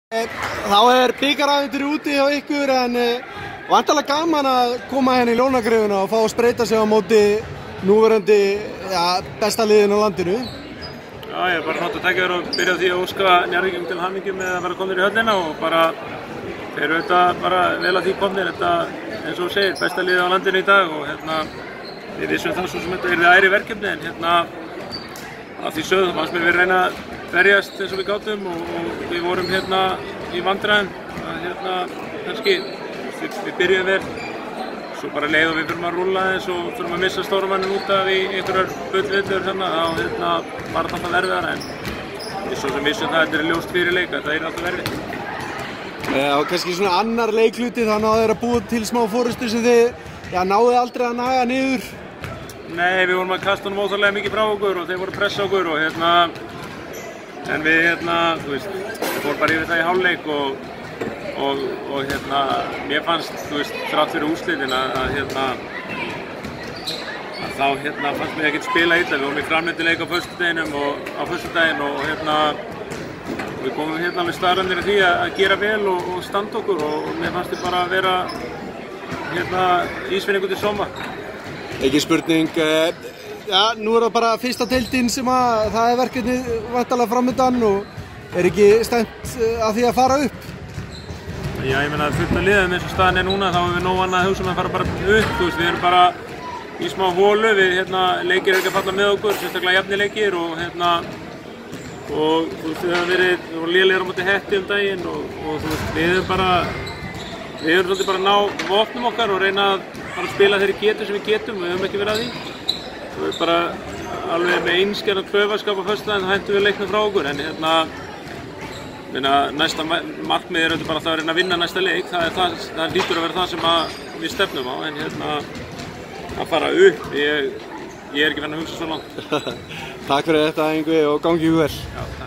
Þá bikaræfintir úti hjá ykkur en vantarlega gaman að koma hérna í Lónagrifuna og fá að spreita sig á móti núverandi besta liðin á landinu. Já, ég bara nota tækifæri og byrja á því að óska Njarðvíkingum til hamingju með að vera komnir í höllina og bara þeir eru auðvitað bara vel að því komnir. Þetta, eins og þú segir, besta liðið á landinu í dag og við vissum það svo sem þetta yrði æri verkefni en af því sögðu fannst mér við reyna að berjast eins og við gátum og við vorum í vandræðum kannski við byrjuðum vel svo bara leið og við fyrir að rúlla eins og fyrir að missa stórumannin út af í einhverjar bullvillur þá var þetta alltaf erfiðara en við svo sem vissum það að þetta er ljóst fyrir leik þetta er alltaf erfið. Og kannski svona annar leikluti þá náðu þeir að búa til smá fórustu sem þið náðu aldrei að naga niður. Nei, við vorum að kasta honum óþarlega mikið frá okkur og þeir voru að pressa okkur og en við þú veist, við fórum bara yfir það í hálfleik og mér fannst, þú veist, þrátt fyrir úrslitin að þá fannst mér ekkert spila illa. Við vorum í framleitileik á föstudaginn og við komum alveg staðrænir í því að gera vel og standa okkur og mér fannst þið bara að vera ísvinningur til sóma. Ekki spurning, nú það bara fyrsta deildin sem það verkefnið væntanlega framundan og ekki stefnt að því að fara upp? Já, ég meina fullt af liðum eins og staðan er núna þá við nóg annað að hugsa að fara bara upp, þú veist, við erum bara í smá hólu, leikir ekki að falla með okkur, sérstaklega jafnir leikir og þú veist, við vorum lélegir á móti Hetti daginn og þú veist, við höfum svolítið bara að ná vopnum okkar og reyna að spila þeirri getur sem við getum, við höfum ekki verið að því. Við erum bara alveg með einskjörn og klaufaskap á föstudaginn, þá hættum við leiknum frá okkur en næsta markmið er bara að reyna að vinna næsta leik, það hlýtur að vera það sem við stefnum á en að fara upp, ég er ekki fann að hugsa svo langt. Takk fyrir þetta Yngvi og gangi ykkur vel. Já,